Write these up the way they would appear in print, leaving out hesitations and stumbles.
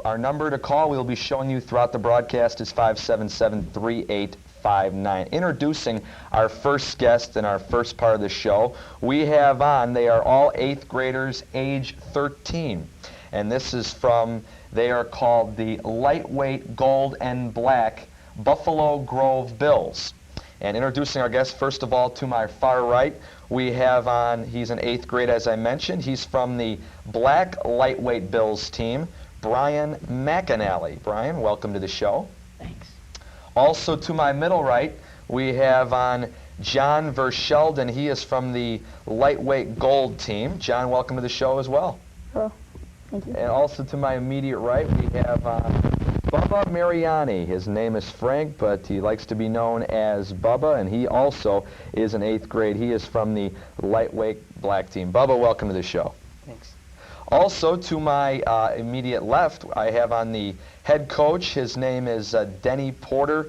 Our number to call, we'll be showing you throughout the broadcast, is 577-3859. Introducing our first guest in our first part of the show, we have on, they are all 8th graders, age 13. And this is from, they are called the Lightweight Gold and Black Buffalo Grove Bills. And introducing our guest, first of all, to my far right, we have on, he's in 8th grade, as I mentioned. He's from the Black Lightweight Bills team, Brian McAnally. Brian, welcome to the show. Thanks. Also to my middle right, we have on John Verschelden. He is from the Lightweight Gold team. John, welcome to the show as well. Hello. Thank you. And also to my immediate right, we have Bubba Mariani. His name is Frank, but he likes to be known as Bubba, and he also is in 8th grade. He is from the Lightweight Black team. Bubba, welcome to the show. Thanks. Also to my immediate left, I have on the head coach. His name is Denny Porter.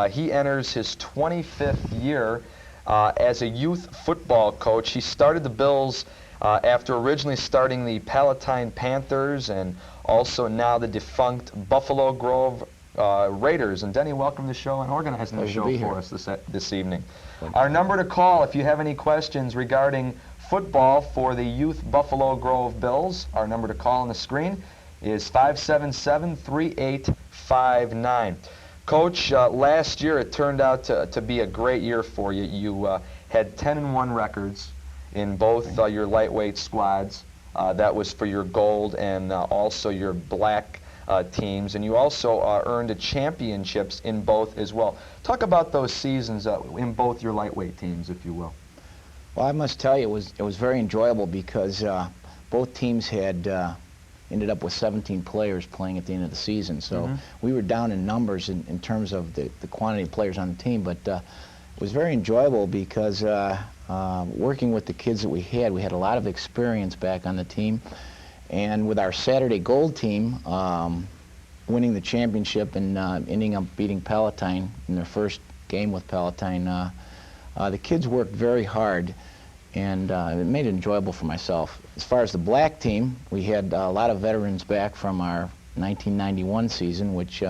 He enters his 25th year as a youth football coach. He started the Bills after originally starting the Palatine Panthers and also now the defunct Buffalo Grove Raiders. And Denny, welcome to the show and organizing the show for us this evening. Our number to call if you have any questions regarding football for the youth Buffalo Grove Bills, our number to call on the screen is 577-3859. Coach, last year it turned out to be a great year for you. You had 10-1 records in both your lightweight squads. That was for your gold and also your black teams. And you also earned championships in both as well. Talk about those seasons in both your lightweight teams, if you will. Well, I must tell you, it was very enjoyable because both teams had ended up with 17 players playing at the end of the season. So we were down in numbers in terms of the quantity of players on the team. But it was very enjoyable because working with the kids that we had a lot of experience back on the team. And with our Saturday Gold team, winning the championship and ending up beating Palatine in their first game with Palatine, the kids worked very hard, and it made it enjoyable for myself. As far as the black team, we had a lot of veterans back from our 1991 season, which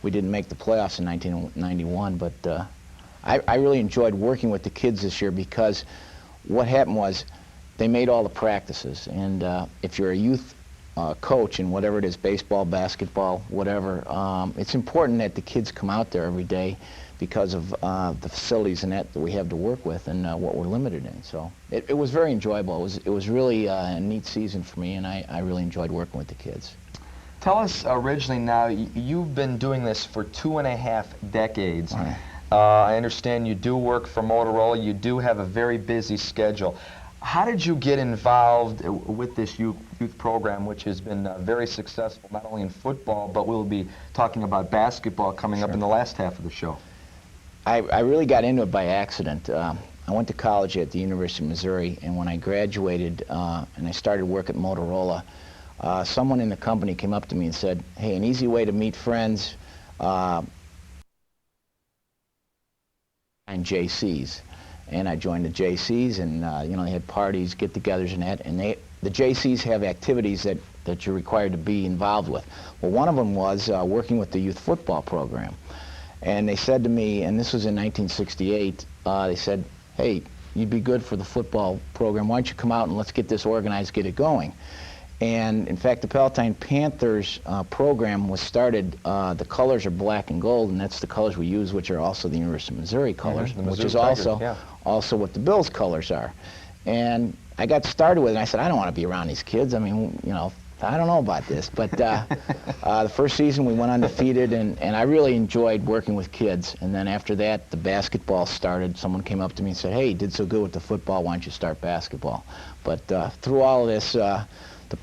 we didn't make the playoffs in 1991, but I really enjoyed working with the kids this year because what happened was they made all the practices, and if you're a youth coach in whatever it is, baseball, basketball, whatever, it's important that the kids come out there every day because of the facilities and that we have to work with and what we're limited in. So it was very enjoyable. It was really a neat season for me, and I really enjoyed working with the kids. Tell us originally now, you've been doing this for 2.5 decades. Right. I understand you do work for Motorola. You do have a very busy schedule. How did you get involved with this youth program, which has been very successful, not only in football, but we'll be talking about basketball coming up in the last half of the show? I really got into it by accident. I went to college at the University of Missouri, and when I graduated and I started work at Motorola, someone in the company came up to me and said, "Hey, an easy way to meet friends, and JCs." And I joined the JCs, and you know, they had parties, get-togethers, and that. And the JCs have activities that you're required to be involved with. Well, one of them was working with the youth football program. And they said to me, and this was in 1968, they said, "Hey, you'd be good for the football program. Why don't you come out and let's get this organized, get it going?" And in fact, the Palatine Panthers program was started. The colors are black and gold, and that's the colors we use, which are also the University of Missouri colors, which is also what the Bills colors are. And I got started with it, and I said, I don't want to be around these kids. I mean, you know, I don't know about this. But the first season we went undefeated, and I really enjoyed working with kids. And then after that, the basketball started. Someone came up to me and said, "Hey, you did so good with the football, why don't you start basketball?" But through all of this, the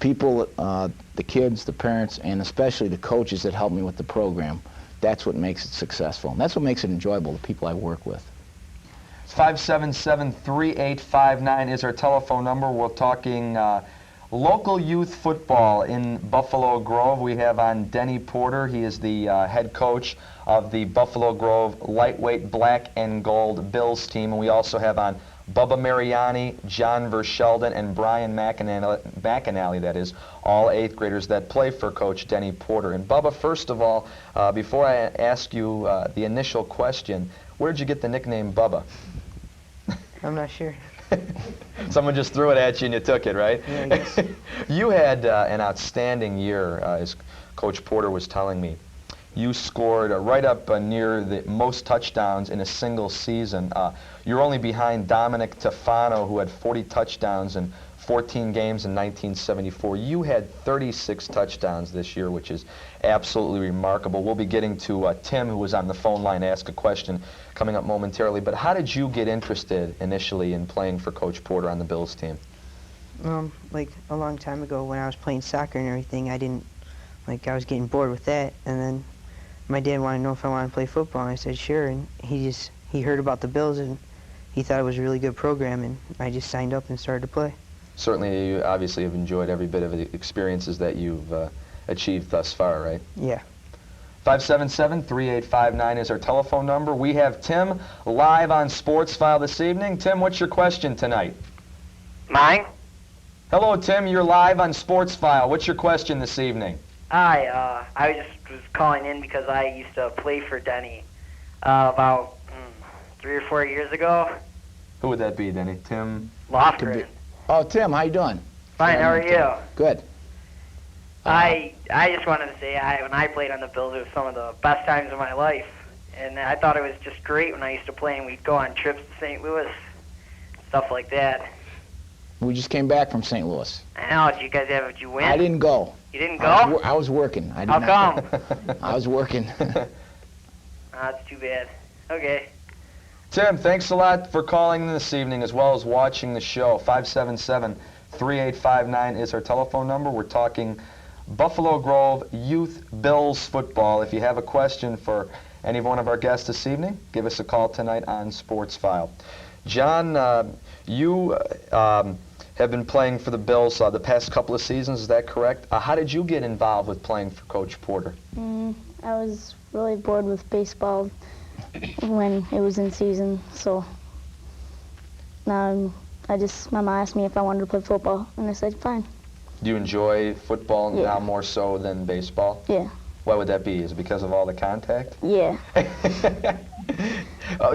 people, the kids, the parents, and especially the coaches that helped me with the program, that's what makes it successful. And that's what makes it enjoyable, the people I work with. 577-3859 is our telephone number. We're talking local youth football in Buffalo Grove. We have on Denny Porter. He is the head coach of the Buffalo Grove Lightweight Black and Gold Bills team. And we also have on Bubba Mariani, John Verschelden, and Brian McAnally, that is, all 8th graders that play for Coach Denny Porter. And Bubba, first of all, before I ask you the initial question, where did you get the nickname Bubba? I'm not sure. Someone just threw it at you and you took it, right? Yeah, I guess. You had an outstanding year, as Coach Porter was telling me. You scored right up near the most touchdowns in a single season. You're only behind Dominic Tefano, who had 40 touchdowns in 14 games in 1974. You had 36 touchdowns this year, which is absolutely remarkable. We'll be getting to Tim, who was on the phone line, ask a question coming up momentarily. But how did you get interested initially in playing for Coach Porter on the Bills team? Like a long time ago when I was playing soccer and everything, I was getting bored with that, and then my dad wanted to know if I wanted to play football, and I said sure, and he heard about the Bills and he thought it was a really good program, and I just signed up and started to play. Certainly, you obviously have enjoyed every bit of the experiences that you've achieved thus far, right? Yeah. 577-3859 is our telephone number. We have Tim live on Sports File this evening. Tim, what's your question tonight? Mine? Hello, Tim. You're live on Sports File. What's your question this evening? Hi, I just was calling in because I used to play for Denny about 3 or 4 years ago. Who would that be, Denny? Tim? Lofgren. Oh, Tim, how you doing? Fine, how are you? Good. I just wanted to say when I played on the Bills, it was some of the best times of my life. And I thought it was just great when I used to play and we'd go on trips to St. Louis, stuff like that. We just came back from St. Louis. I know, did you guys did you win? I didn't go. You didn't go? I was working. I did How not come? go. I was working. That's too bad. Okay. Tim, thanks a lot for calling this evening as well as watching the show. 577-3859 is our telephone number. We're talking Buffalo Grove Youth Bills football. If you have a question for any one of our guests this evening, give us a call tonight on Sports File. John, you have been playing for the Bills the past couple of seasons, is that correct? How did you get involved with playing for Coach Porter? I was really bored with baseball when it was in season, so now Mama asked me if I wanted to play football, and I said fine. Do you enjoy football Yeah. now more so than baseball? Yeah. Why would that be? Is it because of all the contact? Yeah.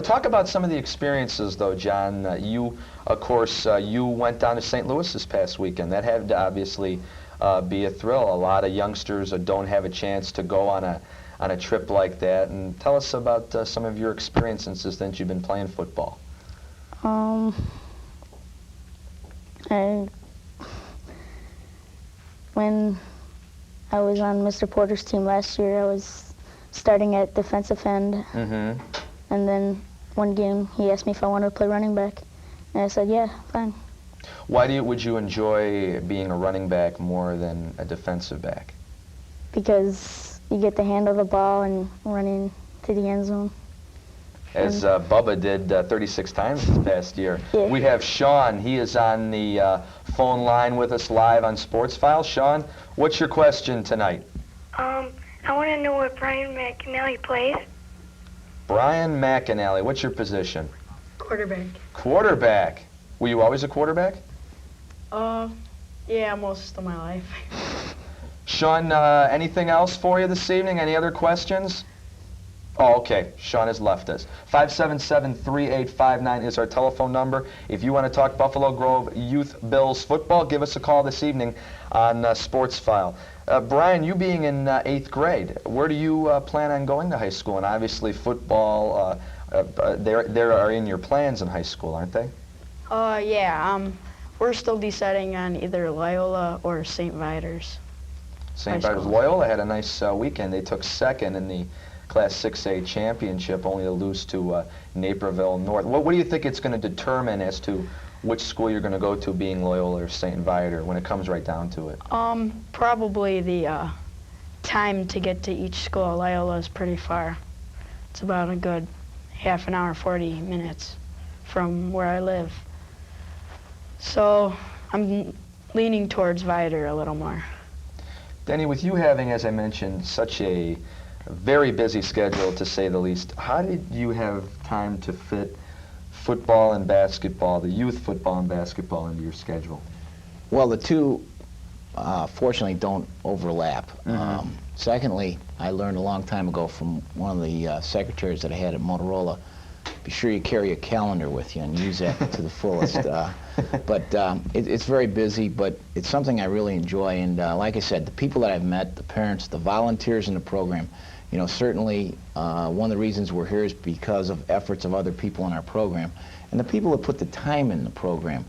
Talk about some of the experiences, though, John. You, of course, you went down to St. Louis this past weekend. That had to obviously be a thrill. A lot of youngsters don't have a chance to go on a trip like that. And tell us about some of your experiences since you've been playing football. When I was on Mr. Porter's team last year, I was starting at defensive end. Mm-hmm. And then one game, he asked me if I wanted to play running back. And I said, yeah, fine. Why would you enjoy being a running back more than a defensive back? Because you get to handle the ball and run into the end zone. As Bubba did 36 times this past year. Yeah. We have Sean. He is on the phone line with us live on Sports File. Sean, what's your question tonight? I want to know what Brian McAnally plays. Brian McAnally, what's your position? Quarterback. Quarterback. Were you always a quarterback? Yeah, most of my life. Sean, anything else for you this evening? Any other questions? Oh, okay. Sean has left us. 577-3859 is our telephone number. If you want to talk Buffalo Grove Youth Bills football, give us a call this evening on Sports File. Brian, you being in 8th grade, where do you plan on going to high school? And obviously football, there are in your plans in high school, aren't they? Yeah, we're still deciding on either Loyola or St. Vitus. St. High Vitus. school. Loyola had a nice weekend. They took second in the Class 6A championship, only to lose to Naperville North. What do you think it's going to determine as to which school you're going to go to, being Loyola or St. Vitus, when it comes right down to it? Probably the time to get to each school. Loyola is pretty far. It's about a good half an hour, 40 minutes from where I live. So I'm leaning towards Vitus a little more. Denny, with you having, as I mentioned, such a very busy schedule, to say the least, how did you have time to fit football and basketball, the youth football and basketball, into your schedule? Well, the two, fortunately, don't overlap. Mm-hmm. Secondly, I learned a long time ago from one of the secretaries that I had at Motorola, be sure you carry a calendar with you and use that to the fullest. It's very busy, but it's something I really enjoy. And like I said, the people that I've met, the parents, the volunteers in the program, you know, certainly one of the reasons we're here is because of efforts of other people in our program. And the people that put the time in the program,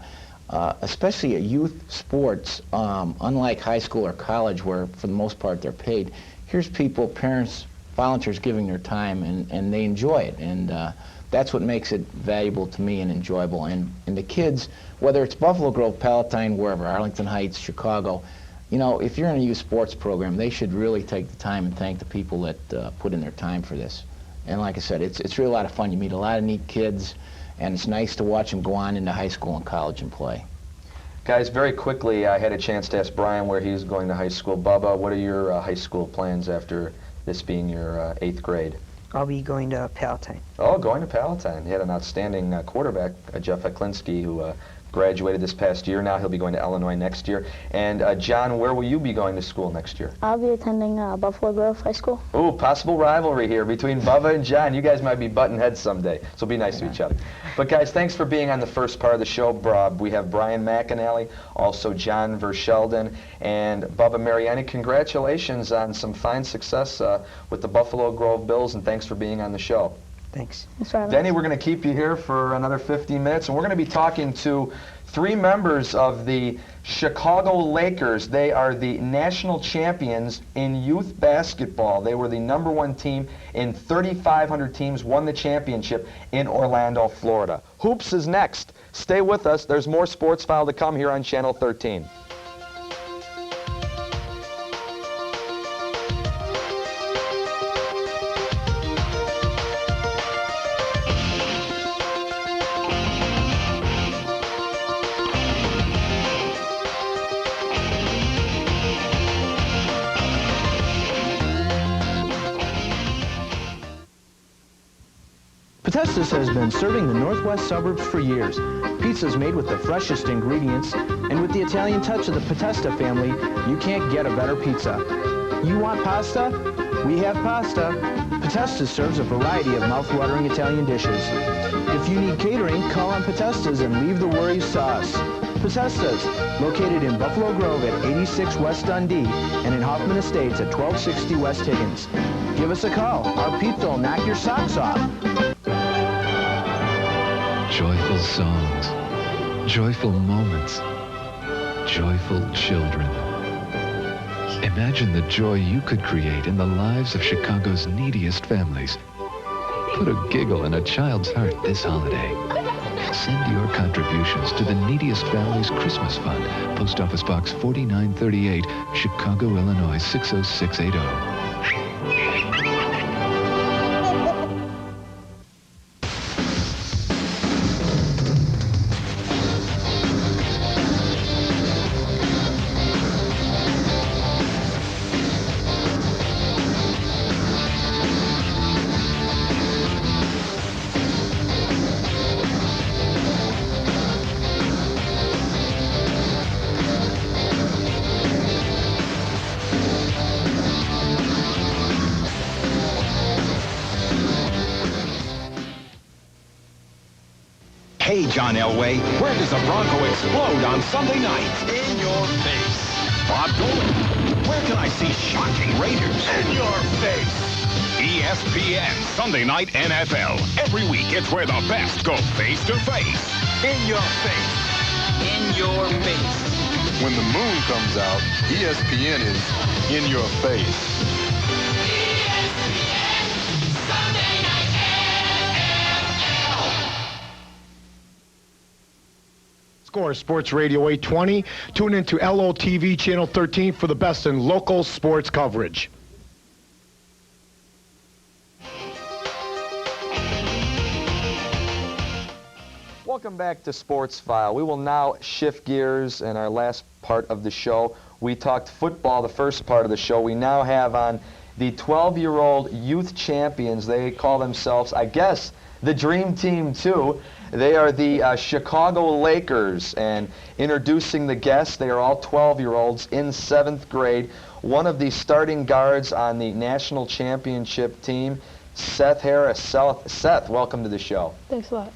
especially at youth sports, unlike high school or college where for the most part they're paid, here's people, parents, volunteers giving their time, and they enjoy it. And that's what makes it valuable to me and enjoyable. And the kids, whether it's Buffalo Grove, Palatine, wherever, Arlington Heights, Chicago, you know, if you're in a youth sports program, they should really take the time and thank the people that put in their time for this. And like I said, it's really a lot of fun. You meet a lot of neat kids, and it's nice to watch them go on into high school and college and play. Guys, very quickly, I had a chance to ask Brian where he's going to high school. Bubba, what are your high school plans after this being your 8th grade? I'll be going to Palatine. Oh, going to Palatine. He had an outstanding quarterback, Jeff Eklinski, who graduated this past year. Now he'll be going to Illinois next year. And John, where will you be going to school next year? I'll be attending Buffalo Grove High School. Ooh, possible rivalry here between Bubba and John. You guys might be butting heads someday, so be nice to each other. But guys, thanks for being on the first part of the show. We have Brian McAnally, also John Verschelden, and Bubba Mariani. Congratulations on some fine success with the Buffalo Grove Bills, and thanks for being on the show. Thanks. Denny, we're going to keep you here for another 15 minutes, and we're going to be talking to 3 members of the Chicago Lakers. They are the national champions in youth basketball. They were the #1 team in 3,500 teams, won the championship in Orlando, Florida. Hoops is next. Stay with us. There's more Sports File to come here on Channel 13. Potesta's has been serving the northwest suburbs for years. Pizzas made with the freshest ingredients, and with the Italian touch of the Potesta family, you can't get a better pizza. You want pasta? We have pasta. Potesta's serves a variety of mouth-watering Italian dishes. If you need catering, call on Potesta's and leave the worries to us. Potesta's, located in Buffalo Grove at 86 West Dundee and in Hoffman Estates at 1260 West Higgins. Give us a call. Our pizza will knock your socks off. Joyful songs, joyful moments, joyful children. Imagine the joy you could create in the lives of Chicago's neediest families. Put a giggle in a child's heart this holiday. Send your contributions to the Neediest Families Christmas Fund, Post Office Box 4938, Chicago, Illinois 60680. Hey, John Elway, where does a Bronco explode on Sunday night? In your face. Bob Dolan, where can I see shocking Raiders? In your face. ESPN Sunday Night NFL. Every week, it's where the best go face to face. In your face. In your face. When the moon comes out, ESPN is in your face. Score Sports Radio 820. Tune into LOTV Channel 13 for the best in local sports coverage. Welcome back to Sports File. We will now shift gears in our last part of the show. We talked football the first part of the show. We now have on the 12-year-old youth champions. They call themselves, I guess, the Dream Team too. They are the Chicago Lakers, and introducing the guests, they are all 12-year-olds in 7th grade. One of the starting guards on the national championship team, Seth Harris. Seth, welcome to the show. Thanks a lot.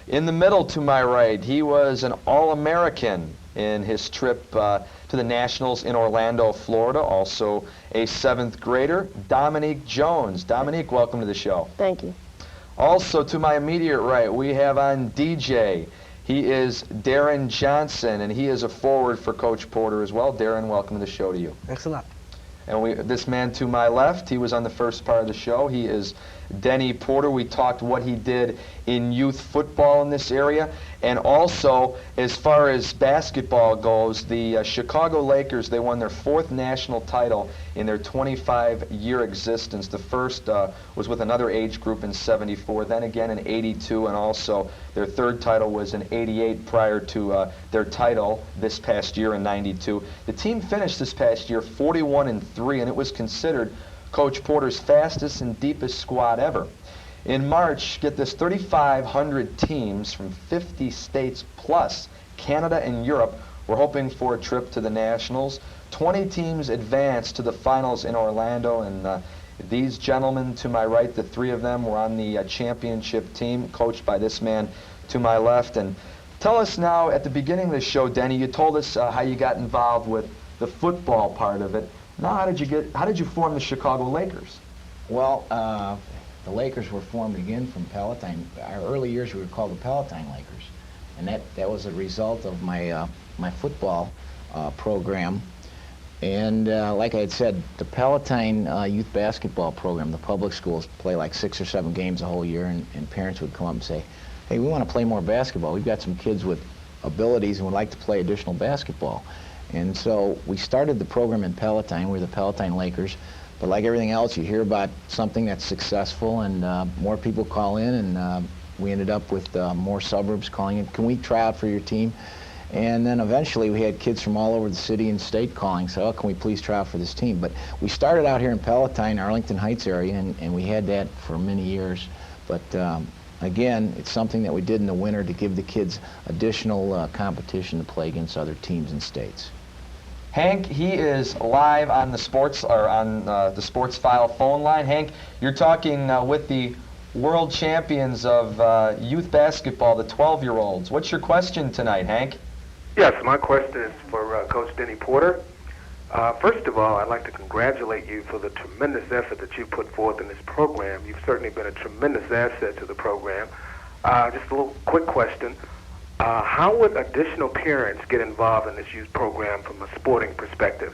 In the middle to my right, he was an All-American in his trip to the Nationals in Orlando, Florida, also a 7th grader, Dominique Jones. Dominique, welcome to the show. Thank you. Also to my immediate right, we have on DJ. He is Darren Johnson, and he is a forward for Coach Porter as well. Darren, welcome to the show to you. Thanks a lot. And this man to my left, he was on the first part of the show. He is Denny Porter. We talked what he did in youth football in this area. And also, as far as basketball goes, the Chicago Lakers, they won their 4th national title in their 25-year existence. The first was with another age group in '74, then again in '82, and also their 3rd title was in '88 prior to their title this past year in '92. The team finished this past year 41-3, and it was considered Coach Porter's fastest and deepest squad ever. In March, get this, 3,500 teams from 50 states plus Canada and Europe were hoping for a trip to the Nationals. 20 teams advanced to the finals in Orlando, and these gentlemen to my right, the 3 of them, were on the championship team, coached by this man to my left. And tell us now, at the beginning of the show, Denny, you told us how you got involved with the football part of it. Now, how did you form the Chicago Lakers? Well, the Lakers were formed again from Palatine. Our early years we were called the Palatine Lakers, and that was a result of my my football program. And like I had said, the Palatine youth basketball program, the public schools play like 6 or 7 games a whole year, and parents would come up and say, hey, we want to play more basketball. We've got some kids with abilities and would like to play additional basketball. And so we started the program in Palatine. We're the Palatine Lakers. But like everything else, you hear about something that's successful, and more people call in, and we ended up with more suburbs calling in, can we try out for your team? And then eventually we had kids from all over the city and state calling, so, oh, can we please try out for this team? But we started out here in Palatine, Arlington Heights area, and we had that for many years. But again, it's something that we did in the winter to give the kids additional competition to play against other teams and states. Hank, he is live on the Sports File phone line. Hank, you're talking with the world champions of youth basketball, the 12-year-olds. What's your question tonight, Hank? Yes, my question is for Coach Denny Porter. First of all, I'd like to congratulate you for the tremendous effort that you put forth in this program. You've certainly been a tremendous asset to the program. Just a little quick question. How would additional parents get involved in this youth program from a sporting perspective,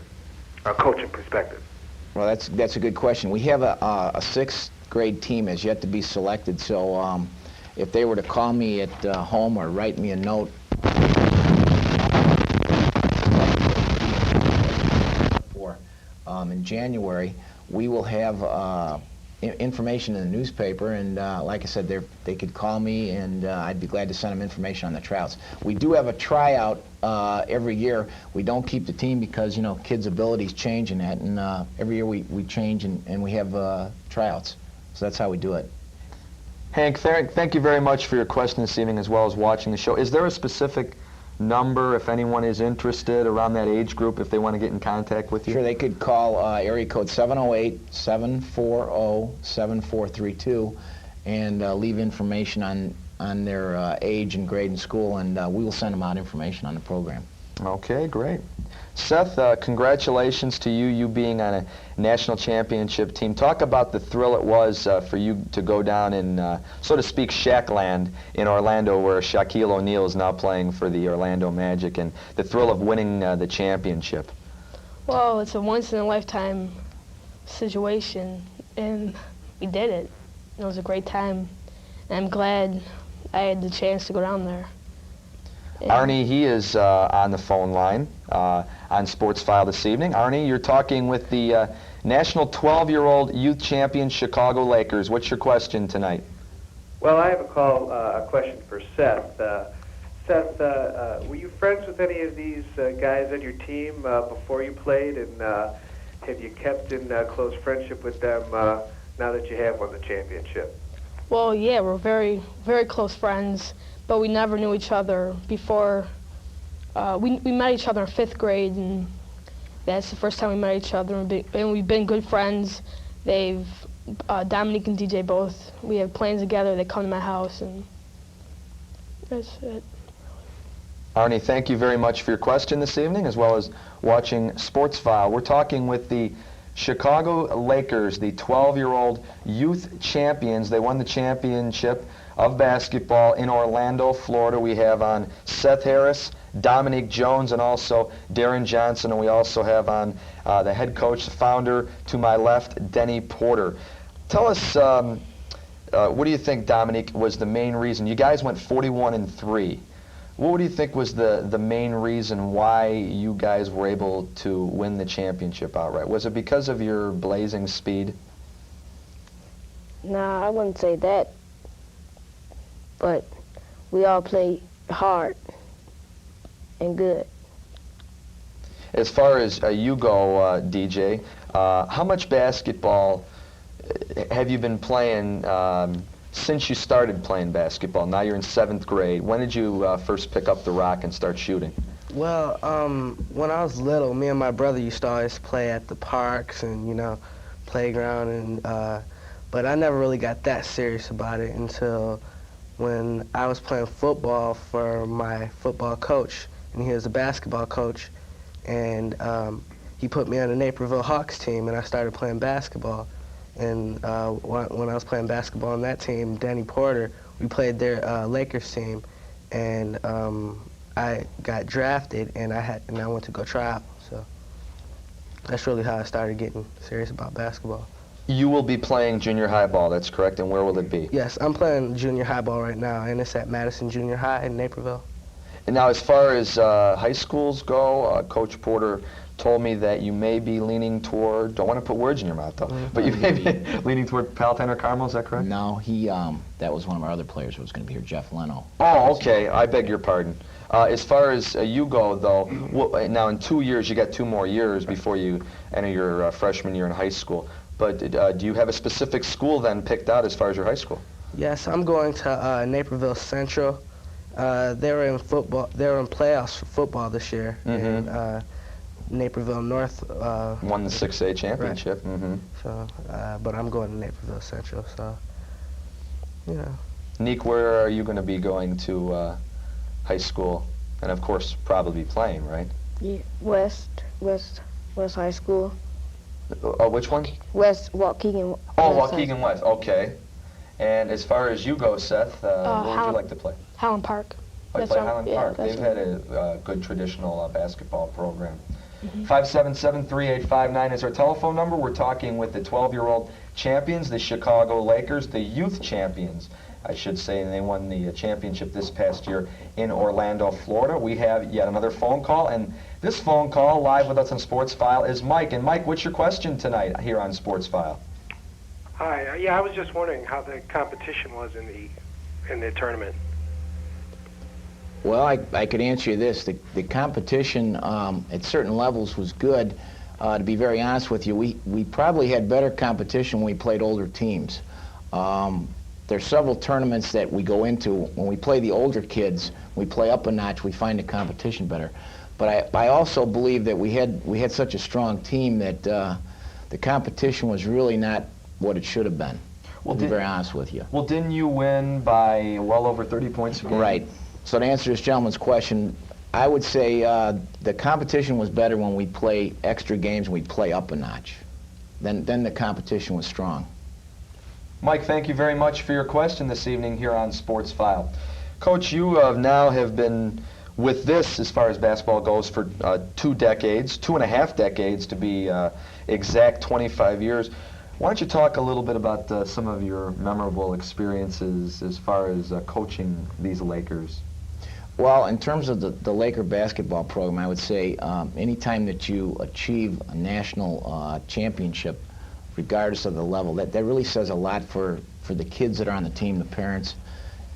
or coaching perspective? Well, that's a good question. We have a 6th grade team has yet to be selected, so if they were to call me at home or write me a note, in January, we will have information in the newspaper, and like I said, they could call me, and I'd be glad to send them information on the tryouts. We do have a tryout every year. We don't keep the team because, you know, kids' abilities change and that, and every year we change and we have tryouts. So that's how we do it. Hank, thank you very much for your question this evening as well as watching the show. Is there a specific number, if anyone is interested around that age group, if they want to get in contact with you? Sure, they could call area code 708-740-7432 and leave information on their age and grade in school, and we will send them out information on the program. Okay, great. Seth, congratulations to you being on a national championship team. Talk about the thrill it was for you to go down in, so to speak, Shackland in Orlando, where Shaquille O'Neal is now playing for the Orlando Magic, and the thrill of winning the championship. Well, it's a once-in-a-lifetime situation, and we did it. It was a great time, and I'm glad I had the chance to go down there. Arnie, he is on the phone line on Sports File this evening. Arnie, you're talking with the National 12-year-old Youth Champion Chicago Lakers. What's your question tonight? Well, I have a question for Seth. Seth, were you friends with any of these guys on your team before you played, and have you kept in close friendship with them now that you have won the championship? Well, yeah, we're very, very close friends, but we never knew each other before. We met each other in 5th grade, and that's the first time we met each other, and we've been good friends. Dominic and DJ both, we have plans together. They come to my house, and that's it. Arnie, thank you very much for your question this evening, as well as watching Sports File. We're talking with the Chicago Lakers, the 12-year-old youth champions. They won the championship of basketball in Orlando, Florida. We have on Seth Harris, Dominique Jones, and also Darren Johnson. And we also have on the head coach, the founder, to my left, Denny Porter. Tell us, what do you think, Dominique, was the main reason? You guys went 41-3. What do you think was the main reason why you guys were able to win the championship outright? Was it because of your blazing speed? Nah, I wouldn't say that. But we all play hard and good. As far as you go, DJ, how much basketball have you been playing since you started playing basketball? Now you're in 7th grade. When did you first pick up the rock and start shooting? Well, when I was little, me and my brother used to always play at the parks and, playground, and but I never really got that serious about it until when I was playing football for my football coach, and he was a basketball coach, and he put me on the Naperville Hawks team, and I started playing basketball. And when I was playing basketball on that team, Denny Porter, we played their Lakers team, and I got drafted, and I went to go try out. So that's really how I started getting serious about basketball. You will be playing junior high ball, that's correct, and where will it be? Yes, I'm playing junior high ball right now, and it's at Madison Junior High in Naperville. And now as far as high schools go, Coach Porter told me that you may be leaning toward, don't want to put words in your mouth though, but you may be leaning toward Palatine or Carmel, is that correct? No, that was one of our other players who was going to be here, Jeff Leno. Oh, okay, I beg your pardon. As far as you go though, now in 2 years, you got 2 more years before you enter your freshman year in high school. But do you have a specific school then picked out as far as your high school? Yes, I'm going to Naperville Central. They were in football. They were in playoffs for football this year. Mm-hmm. And Naperville North won the 6A championship. Right. Mm-hmm. So, but I'm going to Naperville Central. So, Nick, where are you going to be going to high school? And of course, probably playing, right? Yeah, West High School. Which one? Waukegan. Oh, Waukegan West. Okay. And as far as you go, Seth, where would you like to play? Highland Park. Oh, you play Highland Park. They've had a good traditional basketball program. 577-3859 is our telephone number. We're talking with the 12-year-old champions, the Chicago Lakers, the youth champions, I should say, and they won the championship this past year in Orlando, Florida. We have yet another phone call, and this phone call live with us on Sports File is Mike. And Mike, what's your question tonight here on Sports File? Hi. Yeah, I was just wondering how the competition was in the tournament. Well, I could answer you this. The competition at certain levels was good. To be very honest with you, we probably had better competition when we played older teams. There's several tournaments that we go into. When we play the older kids, we play up a notch, we find the competition better. But I also believe that we had such a strong team that the competition was really not what it should have been, to be very honest with you. Well, didn't you win by well over 30 points a game? Right. So to answer this gentleman's question, I would say the competition was better when we play extra games and we play up a notch. Then the competition was strong. Mike, thank you very much for your question this evening here on Sports File. Coach, you now have been with this, as far as basketball goes, for 2 decades, 2.5 decades to be exact, 25 years. Why don't you talk a little bit about some of your memorable experiences as far as coaching these Lakers? Well, in terms of the Laker basketball program, I would say anytime that you achieve a national championship, regardless of the level, that really says a lot for the kids that are on the team, the parents,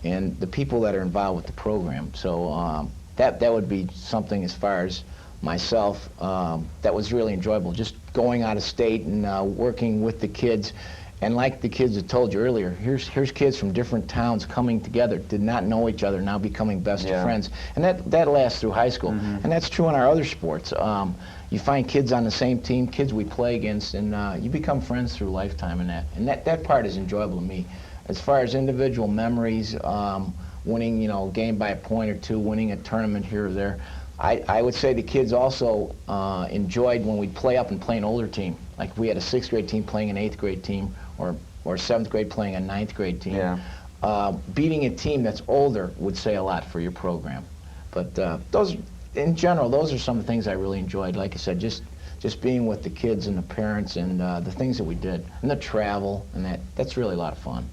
and the people that are involved with the program. So that would be something as far as myself that was really enjoyable. Just going out of state and working with the kids And like the kids had told you earlier, here's kids from different towns coming together, did not know each other, now becoming best of friends. And that lasts through high school. And that's true in our other sports. You find kids on the same team, kids we play against, and you become friends through lifetime in that. And that part is enjoyable to me. As far as individual memories, winning, a game by a point or two, winning a tournament here or there, I would say the kids also enjoyed when we'd play up and play an older team. Like we had a 6th grade team playing an 8th grade team, or 7th grade playing a 9th grade team. Beating a team that's older would say a lot for your program. But those, in general, those are some of the things I really enjoyed. Like I said, just being with the kids and the parents and the things that we did, and the travel, and that's really a lot of fun.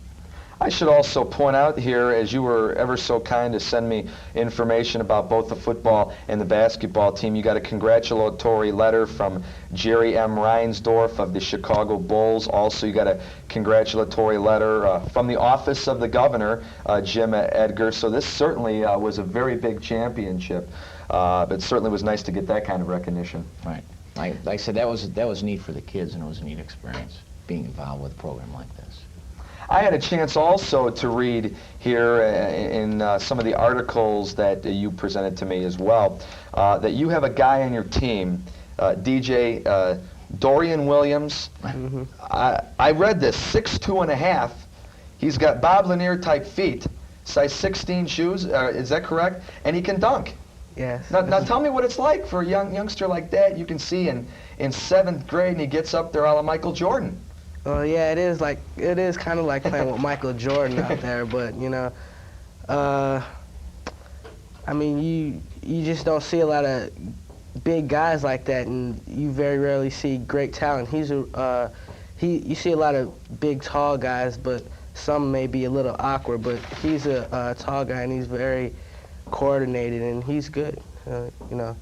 I should also point out here, as you were ever so kind to send me information about both the football and the basketball team, you got a congratulatory letter from Jerry M. Reinsdorf of the Chicago Bulls. Also, you got a congratulatory letter from the office of the governor, Jim Edgar. So this certainly was a very big championship. But it certainly was nice to get that kind of recognition. Right. Like I said, that was neat for the kids, and it was a neat experience being involved with a program like this. I had a chance also to read here in some of the articles that you presented to me as well, that you have a guy on your team, DJ Dorian Williams. I read this, 6'2½". He's got Bob Lanier type feet, size 16 shoes, is that correct? And he can dunk. Yes. Now tell me what it's like for a youngster like that. You can see in 7th grade and he gets up there a la Michael Jordan. Well, yeah, it is kind of like playing with Michael Jordan out there, but I mean, you just don't see a lot of big guys like that, and you very rarely see great talent. You see a lot of big, tall guys, but some may be a little awkward. But he's a tall guy, and he's very coordinated, and he's good.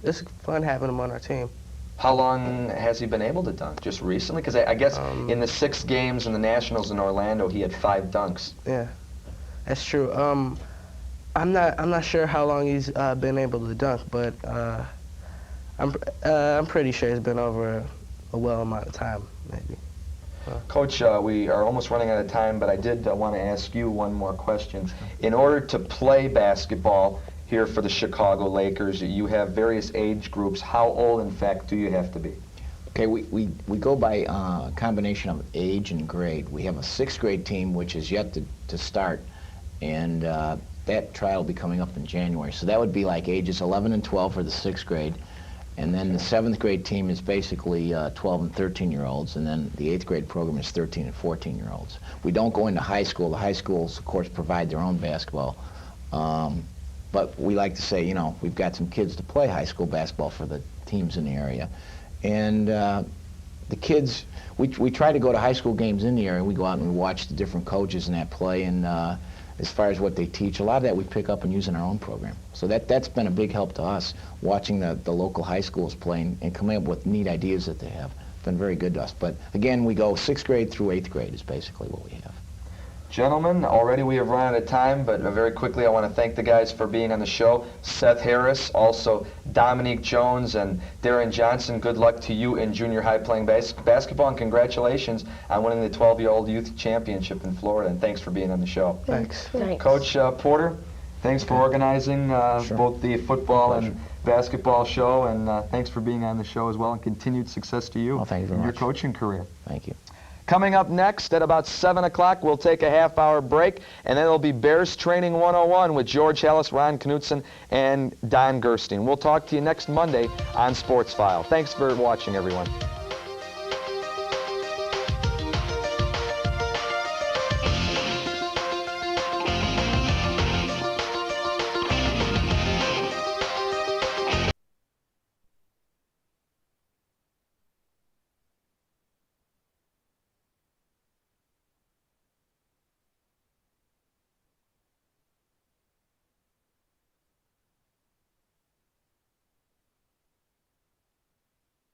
It's fun having him on our team. How long has he been able to dunk? Just recently? Because I guess in the 6 games in the Nationals in Orlando, he had 5 dunks. Yeah, that's true. I'm not sure how long he's been able to dunk, but I'm pretty sure it's been over a well amount of time, maybe. Coach, we are almost running out of time, but I did want to ask you one more question. In order to play basketball here for the Chicago Lakers, you have various age groups. How old, in fact, do you have to be? Okay, we go by a combination of age and grade. We have a 6th grade team, which is yet to start, and that trial will be coming up in January. So that would be like ages 11 and 12 for the 6th grade, and then the 7th grade team is basically 12 and 13-year-olds, and then the 8th grade program is 13 and 14-year-olds. We don't go into high school. The high schools, of course, provide their own basketball. But we like to say, we've got some kids to play high school basketball for the teams in the area. And the kids, we try to go to high school games in the area. We go out and we watch the different coaches in that play. And as far as what they teach, a lot of that we pick up and use in our own program. So that's been a big help to us, watching the local high schools play and coming up with neat ideas that they have. It's been very good to us. But again, we go 6th grade through 8th grade is basically what we have. Gentlemen, already we have run out of time, but very quickly I want to thank the guys for being on the show. Seth Harris, also Dominique Jones and Darren Johnson, good luck to you in junior high playing basketball, and congratulations on winning the 12-year-old youth championship in Florida, and thanks for being on the show. Thanks. Coach Porter, thanks for organizing both the football and basketball show, and thanks for being on the show as well, and continued success to you thank you very in your much. coaching career. Thank you. Coming up next at about 7 o'clock, we'll take a half-hour break, and then it'll be Bears Training 101 with George Hallis, Ron Knutson, and Don Gerstein. We'll talk to you next Monday on Sports File. Thanks for watching, everyone.